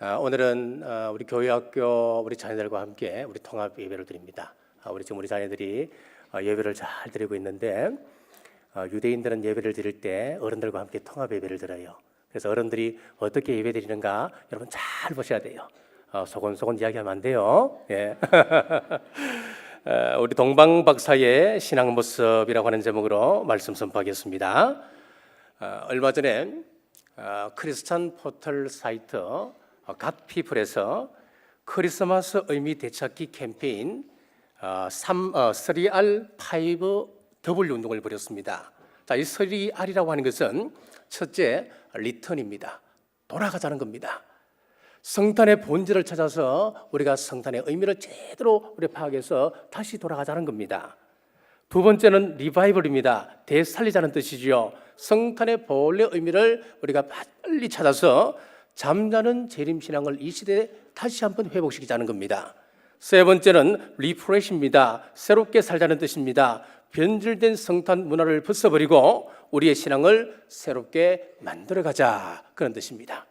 오늘은 우리 교회학교 우리 자녀들과 함께 우리 통합 예배를 드립니다. 우리 자녀들이 예배를 잘 드리고 있는데 유대인들은 예배를 드릴 때 어른들과 함께 통합 예배를 드려요. 그래서 어른들이 어떻게 예배 드리는가 여러분 잘 보셔야 돼요. 소곤소곤 이야기하면 안 돼요. 예. 우리 동방 박사의 신앙 모습이라고 하는 제목으로 말씀 선포하겠습니다. 얼마 전에 크리스찬 포털 사이트 갓피플에서 크리스마스 의미 되찾기 캠페인 3R5W 운동을 벌였습니다. 자, 이 3R이라고 하는 것은 첫째, 리턴입니다. 돌아가자는 겁니다. 성탄의 본질을 찾아서 우리가 성탄의 의미를 제대로 파악해서 다시 돌아가자는 겁니다. 두 번째는 리바이벌입니다. 되살리자는 뜻이죠. 성탄의 본래 의미를 우리가 빨리 찾아서 잠자는 재림신앙을 이 시대에 다시 한번 회복시키자는 겁니다. 세 번째는 리프레시입니다. 새롭게 살자는 뜻입니다. 변질된 성탄 문화를 벗어버리고 우리의 신앙을 새롭게 만들어가자, 그런 뜻입니다.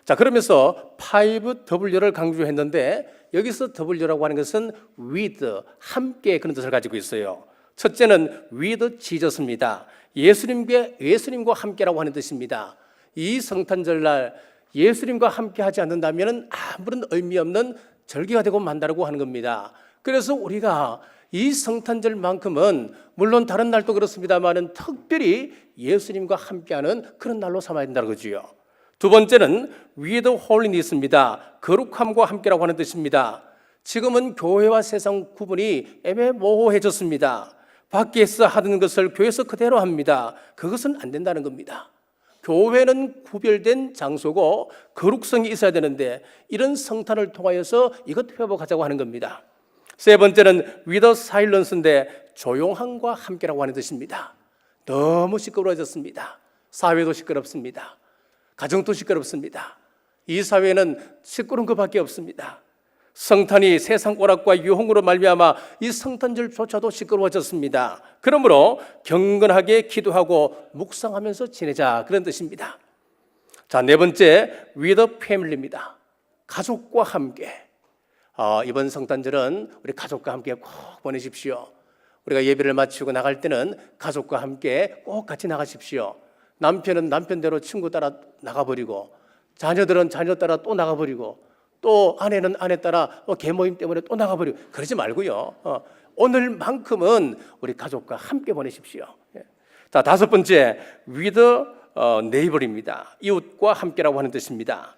자, 그러면서 5W를 강조했는데 여기서 W라고 하는 것은 with, 함께, 그런 뜻을 가지고 있어요. 첫째는 with Jesus입니다. 예수님과 함께라고 하는 뜻입니다. 이 성탄절날 예수님과 함께 하지 않는다면 아무런 의미 없는 절기가 되고 만다라고 하는 겁니다. 그래서 우리가 이 성탄절만큼은 물론 다른 날도 그렇습니다만 특별히 예수님과 함께하는 그런 날로 삼아야 된다는 거지요. 두 번째는 with holiness입니다. 거룩함과 함께라고 하는 뜻입니다. 지금은 교회와 세상 구분이 애매모호해졌습니다. 밖에서 하는 것을 교회에서 그대로 합니다. 그것은 안 된다는 겁니다. 교회는 구별된 장소고 거룩성이 있어야 되는데 이런 성탄을 통하여서 이것 회복하자고 하는 겁니다. 세 번째는 with silence인데 조용함과 함께라고 하는 뜻입니다. 너무 시끄러워졌습니다. 사회도 시끄럽습니다. 가정도 시끄럽습니다. 이 사회는 시끄러운 것밖에 없습니다. 성탄이 세상 오락과 유흥으로 말미암아 이 성탄절조차도 시끄러워졌습니다. 그러므로 경건하게 기도하고 묵상하면서 지내자, 그런 뜻입니다. 자, 네 번째 with family입니다. 가족과 함께. 이번 성탄절은 우리 가족과 함께 꼭 보내십시오. 우리가 예배를 마치고 나갈 때는 가족과 함께 꼭 같이 나가십시오. 남편은 남편대로 친구 따라 나가버리고 자녀들은 자녀 따라 또 나가버리고 또 아내는 아내 따라 계모임 때문에 또 나가버리고 그러지 말고요. 오늘만큼은 우리 가족과 함께 보내십시오. 자, 다섯 번째 with neighbor입니다. 이웃과 함께라고 하는 뜻입니다.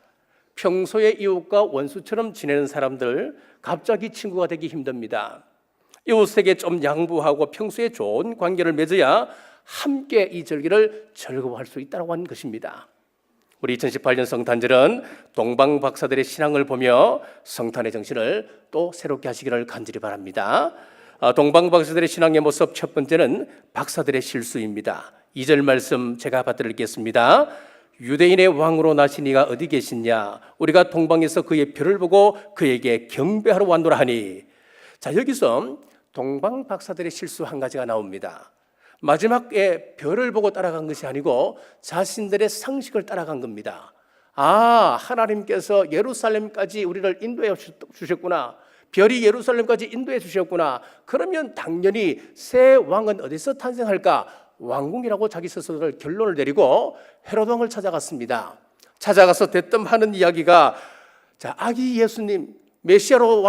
평소에 이웃과 원수처럼 지내는 사람들 갑자기 친구가 되기 힘듭니다. 이웃에게 좀 양보하고 평소에 좋은 관계를 맺어야 함께 이 절기를 즐거워할 수 있다고 하는 것입니다. 우리 2018년 성탄절은 동방 박사들의 신앙을 보며 성탄의 정신을 또 새롭게 하시기를 간절히 바랍니다. 동방 박사들의 신앙의 모습 첫 번째는 박사들의 실수입니다. 2절 말씀 제가 받들겠습니다. 유대인의 왕으로 나신 이가 어디 계시냐? 우리가 동방에서 그의 별을 보고 그에게 경배하러 왔노라 하니. 자, 여기서 동방 박사들의 실수 한 가지가 나옵니다. 마지막에 별을 보고 따라간 것이 아니고 자신들의 상식을 따라간 겁니다. 하나님께서 예루살렘까지 우리를 인도해 주셨구나. 별이 예루살렘까지 인도해 주셨구나. 그러면 당연히 새 왕은 어디서 탄생할까? 왕궁이라고 자기 스스로 결론을 내리고 헤롯 왕을 찾아갔습니다. 찾아가서 대뜸하는 이야기가, 자, 아기 예수님, 메시아로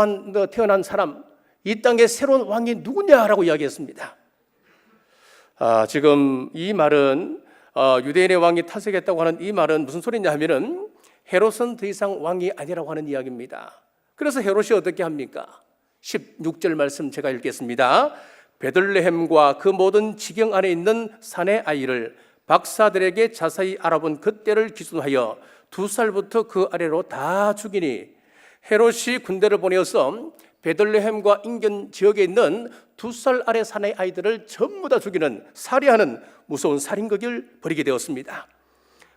태어난 사람, 이 땅의 새로운 왕이 누구냐라고 이야기했습니다. 지금 이 말은 유대인의 왕이 탄생했다고 하는 이 말은 무슨 소리냐 하면은 헤롯은 더 이상 왕이 아니라고 하는 이야기입니다. 그래서 헤롯이 어떻게 합니까? 16절 말씀 제가 읽겠습니다. 베들레헴과 그 모든 지경 안에 있는 산의 아이를 박사들에게 자세히 알아본 그때를 기준하여 2살부터 그 아래로 다 죽이니, 헤롯이 군대를 보내어서 베들레헴과 인근 지역에 있는 2살 아래 산의 아이들을 전부 다 죽이는, 살해하는 무서운 살인극을 벌이게 되었습니다.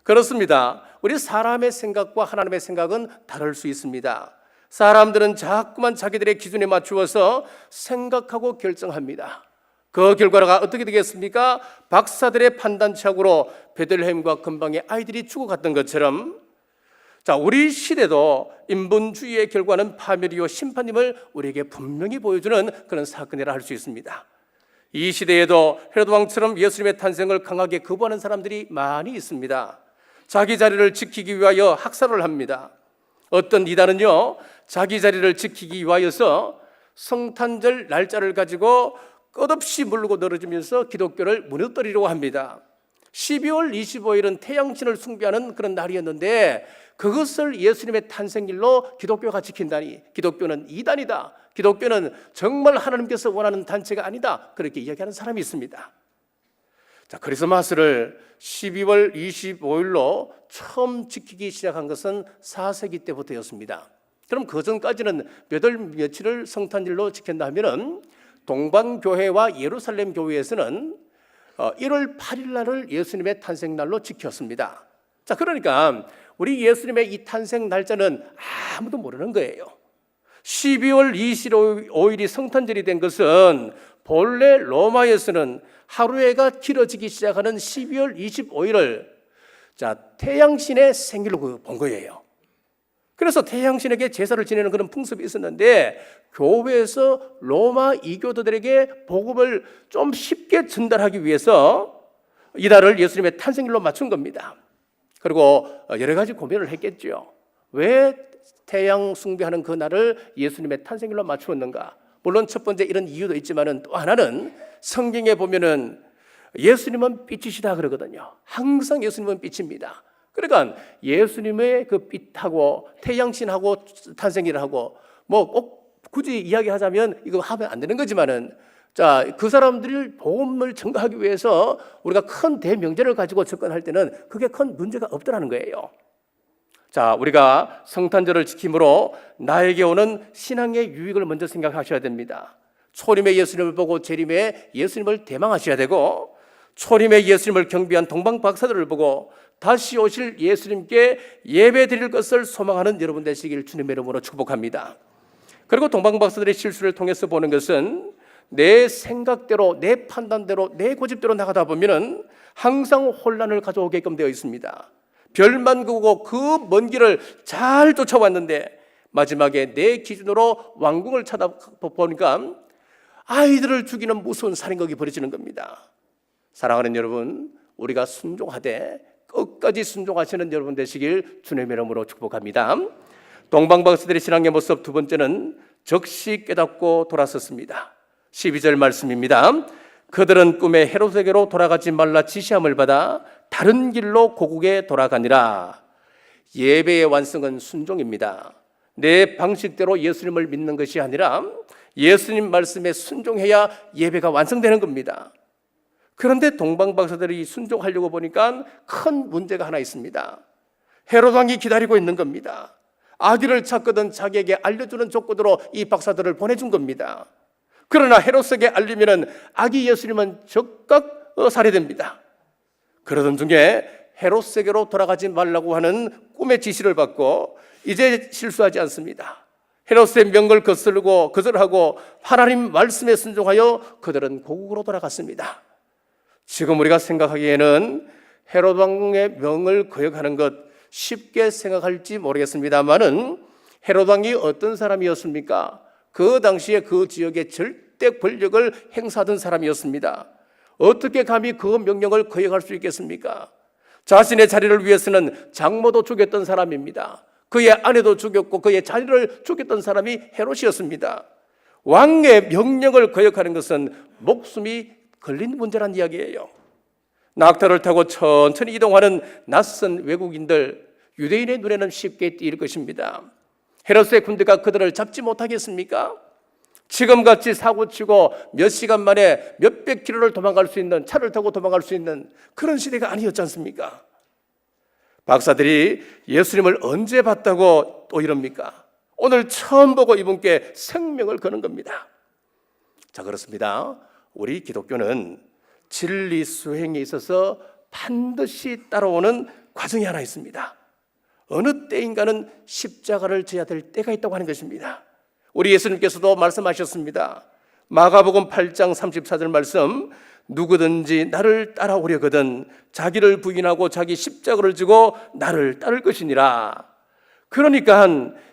그렇습니다. 우리 사람의 생각과 하나님의 생각은 다를 수 있습니다. 사람들은 자꾸만 자기들의 기준에 맞추어서 생각하고 결정합니다. 그 결과가 어떻게 되겠습니까? 박사들의 판단착오로 베들레헴과 근방의 아이들이 죽어갔던 것처럼 자, 우리 시대도 인본주의의 결과는 파멸이요 심판임을 우리에게 분명히 보여주는 그런 사건이라 할 수 있습니다. 이 시대에도 헤로드 왕처럼 예수님의 탄생을 강하게 거부하는 사람들이 많이 있습니다. 자기 자리를 지키기 위하여 학살을 합니다. 어떤 이단은요, 자기 자리를 지키기 위하여서 성탄절 날짜를 가지고 끝없이 물고 늘어지면서 기독교를 무너뜨리려고 합니다. 12월 25일은 태양신을 숭배하는 그런 날이었는데 그것을 예수님의 탄생일로 기독교가 지킨다니, 기독교는 이단이다, 기독교는 정말 하나님께서 원하는 단체가 아니다, 그렇게 이야기하는 사람이 있습니다. 자, 크리스마스를 12월 25일로 처음 지키기 시작한 것은 4세기 때부터였습니다. 그럼 그 전까지는 몇 월 며칠을 성탄일로 지킨다 하면은 동방교회와 예루살렘 교회에서는 1월 8일 날을 예수님의 탄생날로 지켰습니다. 자, 그러니까 우리 예수님의 이 탄생 날짜는 아무도 모르는 거예요. 12월 25일이 성탄절이 된 것은 본래 로마에서는 하루해가 길어지기 시작하는 12월 25일을 태양신의 생일로 본 거예요. 그래서 태양신에게 제사를 지내는 그런 풍습이 있었는데 교회에서 로마 이교도들에게 복음을 좀 쉽게 전달하기 위해서 이날을 예수님의 탄생일로 맞춘 겁니다. 그리고 여러 가지 고민을 했겠죠. 왜 태양 숭배하는 그 날을 예수님의 탄생일로 맞추었는가? 물론 첫 번째 이런 이유도 있지만은 또 하나는 성경에 보면은 예수님은 빛이시다 그러거든요. 항상 예수님은 빛입니다. 그러니까 예수님의 그 빛하고 태양신하고 탄생일하고 뭐 꼭 굳이 이야기하자면 이거 하면 안 되는 거지만은 그 사람들이 복음을 전가하기 위해서 우리가 큰 대명절을 가지고 접근할 때는 그게 큰 문제가 없더라는 거예요. 자, 우리가 성탄절을 지킴으로 나에게 오는 신앙의 유익을 먼저 생각하셔야 됩니다. 초림의 예수님을 보고 재림의 예수님을 대망하셔야 되고, 초림의 예수님을 경배한 동방 박사들을 보고 다시 오실 예수님께 예배 드릴 것을 소망하는 여러분 되시길 주님의 이름으로 축복합니다. 그리고 동방 박사들의 실수를 통해서 보는 것은 내 생각대로, 내 판단대로, 내 고집대로 나가다 보면은 항상 혼란을 가져오게끔 되어 있습니다. 별만 그고 그 먼 길을 잘 쫓아왔는데 마지막에 내 기준으로 왕궁을 찾아보니까 아이들을 죽이는 무서운 살인극이 벌어지는 겁니다. 사랑하는 여러분, 우리가 순종하되 끝까지 순종하시는 여러분 되시길 주님의 이름으로 축복합니다. 동방박사들의 신앙의 모습 두 번째는 적시 깨닫고 돌아섰습니다. 12절 말씀입니다. 그들은 꿈에 헤롯에게로 돌아가지 말라 지시함을 받아 다른 길로 고국에 돌아가니라. 예배의 완성은 순종입니다. 내 방식대로 예수님을 믿는 것이 아니라 예수님 말씀에 순종해야 예배가 완성되는 겁니다. 그런데 동방박사들이 순종하려고 보니까 큰 문제가 하나 있습니다. 헤롯 왕이 기다리고 있는 겁니다. 아기를 찾거든 자기에게 알려주는 조건으로 이 박사들을 보내준 겁니다. 그러나 헤롯에게 알리면 아기 예수님은 즉각 살해됩니다. 그러던 중에 헤롯에게로 돌아가지 말라고 하는 꿈의 지시를 받고 이제 실수하지 않습니다. 헤롯의 명을 거절하고 하나님 말씀에 순종하여 그들은 고국으로 돌아갔습니다. 지금 우리가 생각하기에는 헤롯 왕의 명을 거역하는 것 쉽게 생각할지 모르겠습니다만은 헤롯 왕이 어떤 사람이었습니까? 그 당시에 그 지역의 절대 권력을 행사하던 사람이었습니다. 어떻게 감히 그 명령을 거역할 수 있겠습니까? 자신의 자리를 위해서는 장모도 죽였던 사람입니다. 그의 아내도 죽였고 그의 자녀를 죽였던 사람이 헤롯이었습니다. 왕의 명령을 거역하는 것은 목숨이 걸린 문제란 이야기예요. 낙타를 타고 천천히 이동하는 낯선 외국인들, 유대인의 눈에는 쉽게 띄일 것입니다. 헤롯의 군대가 그들을 잡지 못하겠습니까? 지금같이 사고치고 몇 시간 만에 몇백 킬로를 도망갈 수 있는, 차를 타고 도망갈 수 있는 그런 시대가 아니었지 않습니까? 박사들이 예수님을 언제 봤다고 또 이럽니까? 오늘 처음 보고 이분께 생명을 거는 겁니다. 자, 그렇습니다. 우리 기독교는 진리 수행에 있어서 반드시 따라오는 과정이 하나 있습니다. 어느 때인가는 십자가를 져야 될 때가 있다고 하는 것입니다. 우리 예수님께서도 말씀하셨습니다. 마가복음 8장 34절 말씀, 누구든지 나를 따라오려거든 자기를 부인하고 자기 십자가를 지고 나를 따를 것이니라. 그러니까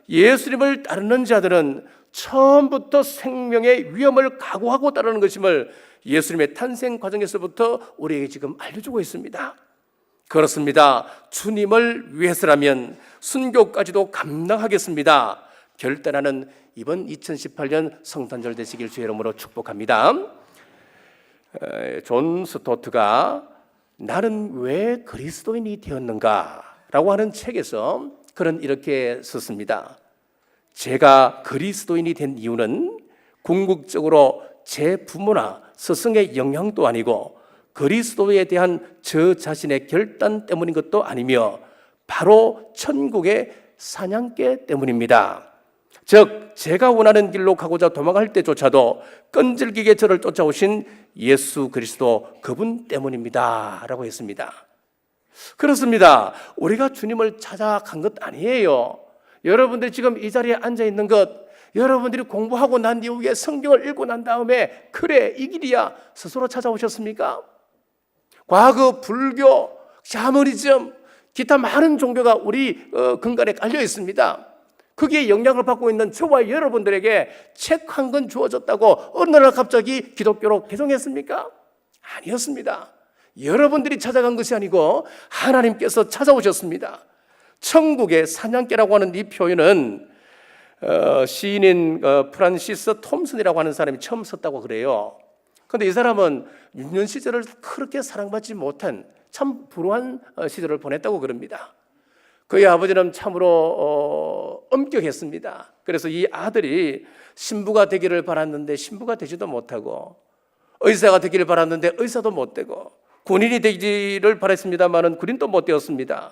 예수님을 따르는 자들은 처음부터 생명의 위험을 각오하고 따르는 것임을 예수님의 탄생 과정에서부터 우리에게 지금 알려주고 있습니다. 그렇습니다. 주님을 위해서라면 순교까지도 감당하겠습니다. 결단하는 이번 2018년 성탄절 되시길 주의 이름으로 축복합니다. 존 스토트가 나는 왜 그리스도인이 되었는가 라고 하는 책에서 그는 이렇게 썼습니다. 제가 그리스도인이 된 이유는 궁극적으로 제 부모나 스승의 영향도 아니고 그리스도에 대한 저 자신의 결단 때문인 것도 아니며 바로 천국의 사냥개 때문입니다. 즉 제가 원하는 길로 가고자 도망할 때조차도 끈질기게 저를 쫓아오신 예수 그리스도 그분 때문입니다 라고 했습니다. 그렇습니다. 우리가 주님을 찾아간 것 아니에요. 여러분들이 지금 이 자리에 앉아 있는 것, 여러분들이 공부하고 난 이후에 성경을 읽고 난 다음에 그래 이 길이야 스스로 찾아오셨습니까? 과거 불교, 샤머니즘, 기타 많은 종교가 우리 근간에 깔려 있습니다. 거기에 영향을 받고 있는 저와 여러분들에게 책 한 권 주어졌다고 어느 날 갑자기 기독교로 개종했습니까? 아니었습니다. 여러분들이 찾아간 것이 아니고 하나님께서 찾아오셨습니다. 천국의 사냥개라고 하는 이 표현은 시인인 프란시스 톰슨이라고 하는 사람이 처음 썼다고 그래요. 그런데 이 사람은 유년 시절을 그렇게 사랑받지 못한 참 불우한 시절을 보냈다고 그럽니다. 그의 아버지는 참으로 엄격했습니다. 그래서 이 아들이 신부가 되기를 바랐는데 신부가 되지도 못하고, 의사가 되기를 바랐는데 의사도 못 되고, 군인이 되기를 바랐습니다마는 군인도 못 되었습니다.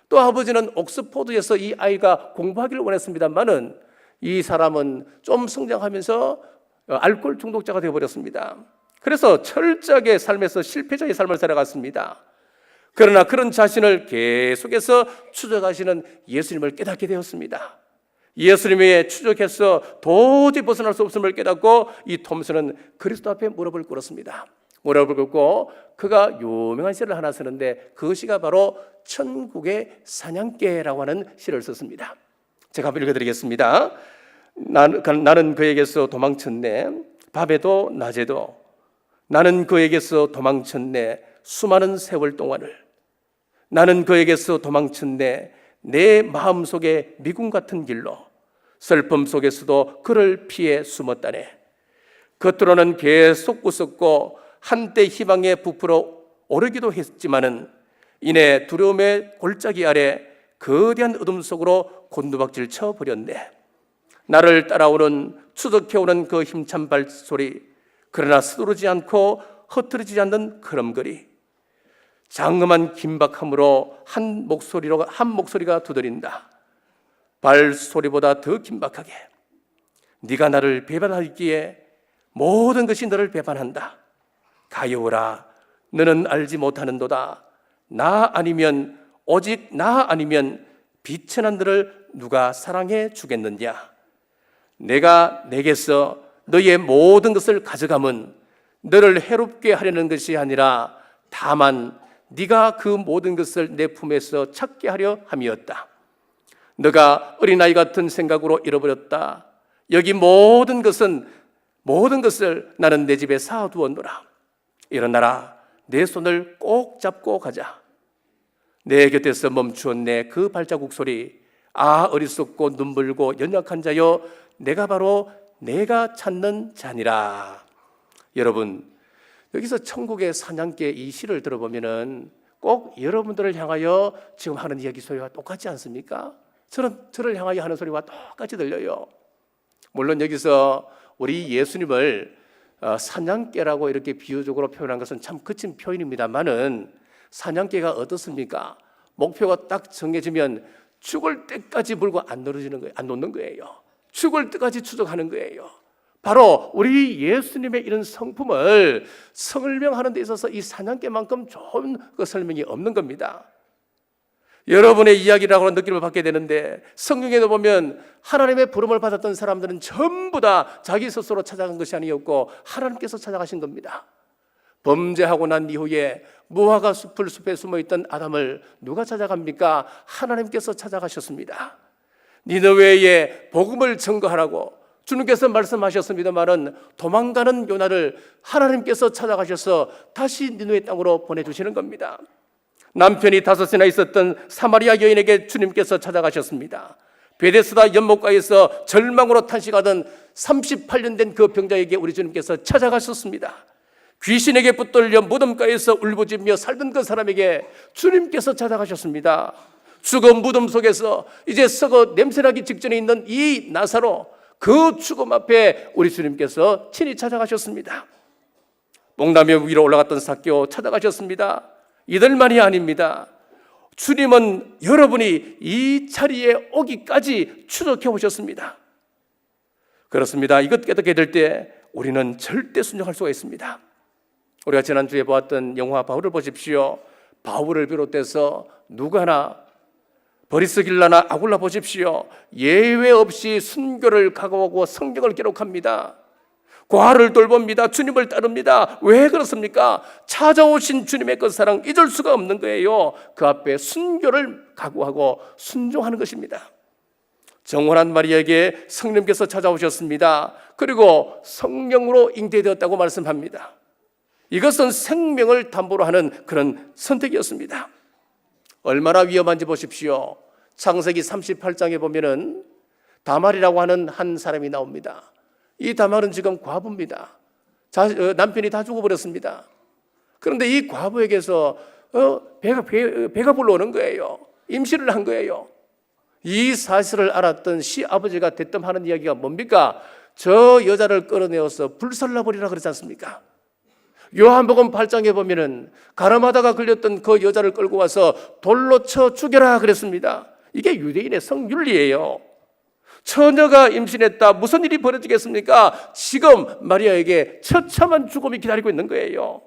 또 아버지는 옥스포드에서 이 아이가 공부하기를 원했습니다마는 이 사람은 좀 성장하면서 알코올 중독자가 되어버렸습니다. 그래서 철저하게 삶에서 실패자의 삶을 살아갔습니다. 그러나 그런 자신을 계속해서 추적하시는 예수님을 깨닫게 되었습니다. 예수님의 추적해서 도저히 벗어날 수 없음을 깨닫고 이 톰슨은 그리스도 앞에 무릎을 꿇었습니다. 무릎을 꿇고 그가 유명한 시를 하나 쓰는데 그 시가 바로 천국의 사냥개라고 하는 시를 썼습니다. 제가 한번 읽어드리겠습니다. 나는 그에게서 도망쳤네. 밤에도 낮에도 나는 그에게서 도망쳤네. 수많은 세월 동안을 나는 그에게서 도망쳤네. 내 마음속에 미궁 같은 길로 슬픔 속에서도 그를 피해 숨었다네. 겉으로는 계속 웃었고 한때 희망에 부풀어 오르기도 했지만은 이내 두려움의 골짜기 아래 거대한 어둠 속으로 곤두박질 쳐버렸네. 나를 따라오는 추적해오는 그 힘찬 발소리, 그러나 서두르지 않고 흩어지지 않는 걸음걸이, 장엄한 긴박함으로 한 목소리가 두드린다. 발소리보다 더 긴박하게 네가 나를 배반하기에 모든 것이 너를 배반한다. 가여워라. 너는 알지 못하는도다. 나 아니면 오직 나 아니면 비천한 너를 누가 사랑해 주겠느냐. 내가 내게서 너의 모든 것을 가져감은 너를 해롭게 하려는 것이 아니라 다만 네가 그 모든 것을 내 품에서 찾게 하려 함이었다. 너가 어린아이 같은 생각으로 잃어버렸다. 여기 모든 것을 나는 내 집에 사두었노라. 일어나라. 내 손을 꼭 잡고 가자. 내 곁에서 멈추었네. 그 발자국 소리. 아, 어리석고 눈물고 연약한 자여, 내가 바로 내가 찾는 자니라. 여러분, 여기서 천국의 사냥개 이 시를 들어보면은 꼭 여러분들을 향하여 지금 하는 이야기 소리와 똑같지 않습니까? 저를 향하여 하는 소리와 똑같이 들려요. 물론 여기서 우리 예수님을 사냥개라고 이렇게 비유적으로 표현한 것은 참 거친 표현입니다만은 사냥개가 어떻습니까? 목표가 딱 정해지면 죽을 때까지 물고 안 놓는 거예요. 죽을 때까지 추적하는 거예요. 바로 우리 예수님의 이런 성품을 설명하는 데 있어서 이 사냥개만큼 좋은 그 설명이 없는 겁니다. 여러분의 이야기라고 하는 느낌을 받게 되는데, 성경에도 보면 하나님의 부름을 받았던 사람들은 전부 다 자기 스스로 찾아간 것이 아니었고 하나님께서 찾아가신 겁니다. 범죄하고 난 이후에 무화과 숲에 숨어있던 아담을 누가 찾아갑니까? 하나님께서 찾아가셨습니다. 니느웨에 복음을 증거하라고 주님께서 말씀하셨습니다마는 도망가는 요나를 하나님께서 찾아가셔서 다시 니느웨 땅으로 보내주시는 겁니다. 남편이 5이나 있었던 사마리아 여인에게 주님께서 찾아가셨습니다. 베데스다 연못가에서 절망으로 탄식하던 38년 된 그 병자에게 우리 주님께서 찾아가셨습니다. 귀신에게 붙들려 무덤가에서 울부짖며 살던 그 사람에게 주님께서 찾아가셨습니다. 죽은 무덤 속에서 이제 썩어 냄새나기 직전에 있는 이 나사로, 그 죽음 앞에 우리 주님께서 친히 찾아가셨습니다. 목나무 위로 올라갔던 삭개오 찾아가셨습니다. 이들만이 아닙니다. 주님은 여러분이 이 자리에 오기까지 추적해 오셨습니다. 그렇습니다. 이것 깨닫게 될 때 우리는 절대 순종할 수가 있습니다. 우리가 지난주에 보았던 영화 바울을 보십시오. 바울을 비롯해서 누가나 버리스길라나 아굴라 보십시오. 예외 없이 순교를 각오하고 성경을 기록합니다. 과를 돌봅니다. 주님을 따릅니다. 왜 그렇습니까? 찾아오신 주님의 그 사랑 잊을 수가 없는 거예요. 그 앞에 순교를 각오하고 순종하는 것입니다. 정혼한 마리아에게 성령께서 찾아오셨습니다. 그리고 성령으로 잉태되었다고 말씀합니다. 이것은 생명을 담보로 하는 그런 선택이었습니다. 얼마나 위험한지 보십시오. 창세기 38장에 보면은 다말이라고 하는 한 사람이 나옵니다. 이 다말은 지금 과부입니다. 남편이 다 죽어버렸습니다. 그런데 이 과부에게서 배가 불러오는 거예요. 임신을 한 거예요. 이 사실을 알았던 시아버지가 대뜸하는 이야기가 뭡니까? 저 여자를 끌어내어서 불살라버리라 그러지 않습니까? 요한복음 8장에 보면은 가늠하다가 걸렸던 그 여자를 끌고 와서 돌로 쳐 죽여라 그랬습니다. 이게 유대인의 성윤리예요. 처녀가 임신했다. 무슨 일이 벌어지겠습니까? 지금 마리아에게 처참한 죽음이 기다리고 있는 거예요.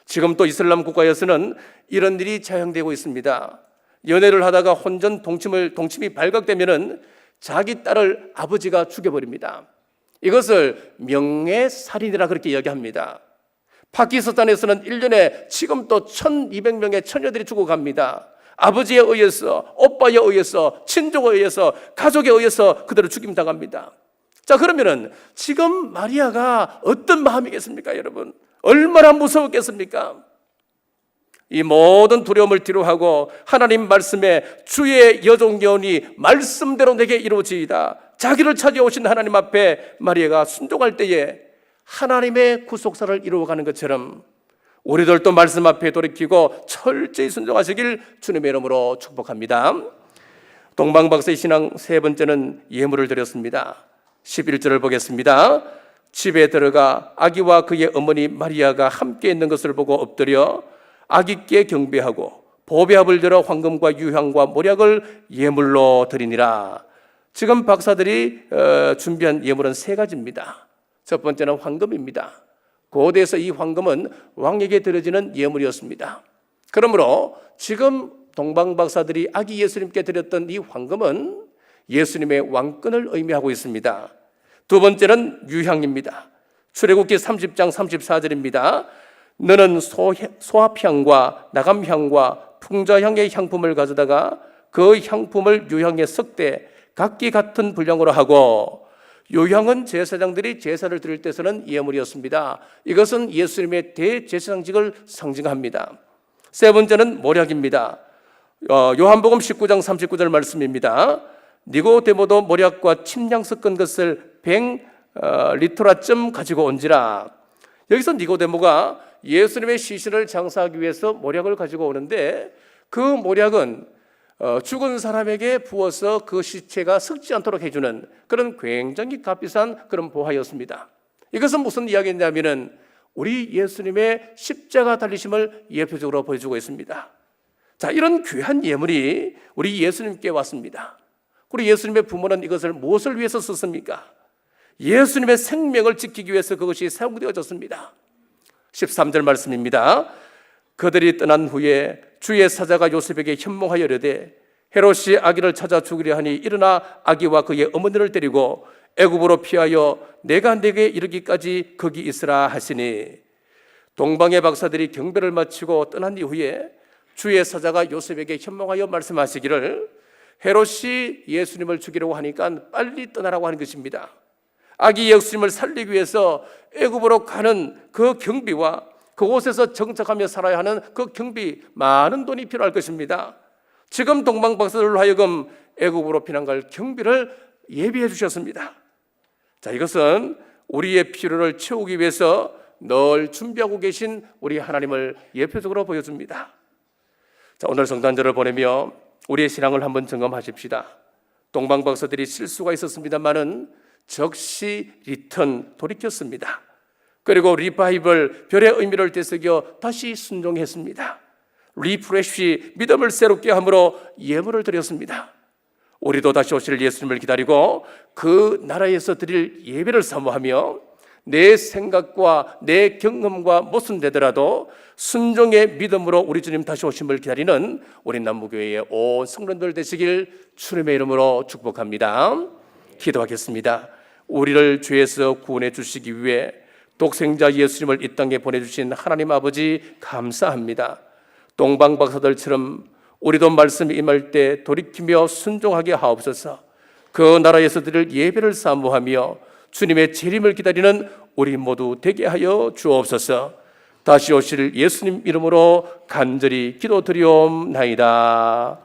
지금 또 이슬람 국가에서는 이런 일이 자행되고 있습니다. 연애를 하다가 혼전 동침이 발각되면은 자기 딸을 아버지가 죽여버립니다. 이것을 명예살인이라 그렇게 이야기합니다. 파키스탄에서는 1년에 지금 또 1200명의 처녀들이 죽어갑니다. 아버지에 의해서, 오빠에 의해서, 친족에 의해서, 가족에 의해서 그대로 죽임당합니다. 자, 그러면은 지금 마리아가 어떤 마음이겠습니까, 여러분? 얼마나 무서웠겠습니까? 이 모든 두려움을 뒤로하고 하나님 말씀에 주의 여종여운이 말씀대로 내게 이루어지이다. 자기를 찾아오신 하나님 앞에 마리아가 순종할 때에 하나님의 구속사를 이루어가는 것처럼 우리들도 말씀 앞에 돌이키고 철저히 순종하시길 주님의 이름으로 축복합니다. 동방박사의 신앙 세 번째는 예물을 드렸습니다. 11절을 보겠습니다. 집에 들어가 아기와 그의 어머니 마리아가 함께 있는 것을 보고 엎드려 아기께 경배하고 보배합을 들어 황금과 유향과 모략을 예물로 드리니라. 지금 박사들이 준비한 예물은 세 가지입니다. 첫 번째는 황금입니다. 고대에서 이 황금은 왕에게 드려지는 예물이었습니다. 그러므로 지금 동방박사들이 아기 예수님께 드렸던 이 황금은 예수님의 왕권을 의미하고 있습니다. 두 번째는 유향입니다. 출애굽기 30장 34절입니다. 너는 소합향과 나감향과 풍자향의 향품을 가져다가 그 향품을 유향에 섞되 각기 같은 분량으로 하고, 유향은 제사장들이 제사를 드릴 때 쓰는 예물이었습니다. 이것은 예수님의 대제사장직을 상징합니다. 세 번째는 모략입니다. 요한복음 19장 39절 말씀입니다. 니고데모도 모략과 침향 섞은 것을 100리터라쯤 가지고 온지라. 여기서 니고데모가 예수님의 시신을 장사하기 위해서 모략을 가지고 오는데, 그 모략은 죽은 사람에게 부어서 그 시체가 썩지 않도록 해주는 그런 굉장히 값비싼 그런 보화였습니다. 이것은 무슨 이야기냐면은 우리 예수님의 십자가 달리심을 예표적으로 보여주고 있습니다. 자, 이런 귀한 예물이 우리 예수님께 왔습니다. 우리 예수님의 부모는 이것을 무엇을 위해서 썼습니까? 예수님의 생명을 지키기 위해서 그것이 사용되어졌습니다. 13절 말씀입니다. 그들이 떠난 후에 주의 사자가 요셉에게 현몽하여 이르되 헤롯이 아기를 찾아 죽이려 하니 일어나 아기와 그의 어머니를 데리고 애굽으로 피하여 내가 내게 이르기까지 거기 있으라 하시니, 동방의 박사들이 경배를 마치고 떠난 이후에 주의 사자가 요셉에게 현몽하여 말씀하시기를 헤롯이 예수님을 죽이려고 하니까 빨리 떠나라고 하는 것입니다. 아기 예수님을 살리기 위해서 애굽으로 가는 그 경비와 그곳에서 정착하며 살아야 하는 그 경비, 많은 돈이 필요할 것입니다. 지금 동방박사들로 하여금 애굽으로 피난갈 경비를 예비해 주셨습니다. 자, 이것은 우리의 필요를 채우기 위해서 늘 준비하고 계신 우리 하나님을 예표적으로 보여줍니다. 자, 오늘 성탄절을 보내며 우리의 신앙을 한번 점검하십시다. 동방박사들이 실수가 있었습니다만은 적시 리턴 돌이켰습니다. 그리고 리바이벌, 별의 의미를 되새겨 다시 순종했습니다. 리프레쉬, 믿음을 새롭게 함으로 예물을 드렸습니다. 우리도 다시 오실 예수님을 기다리고 그 나라에서 드릴 예배를 사모하며 내 생각과 내 경험과 모순되더라도 순종의 믿음으로 우리 주님 다시 오심을 기다리는 우리 남부교회의 온 성도들 되시길 주님의 이름으로 축복합니다. 기도하겠습니다. 우리를 죄에서 구원해 주시기 위해 독생자 예수님을 이 땅에 보내주신 하나님 아버지 감사합니다. 동방박사들처럼 우리도 말씀이 임할 때 돌이키며 순종하게 하옵소서. 그 나라에서 드릴 예배를 사모하며 주님의 재림을 기다리는 우리 모두 되게 하여 주옵소서. 다시 오실 예수님 이름으로 간절히 기도드리옵나이다.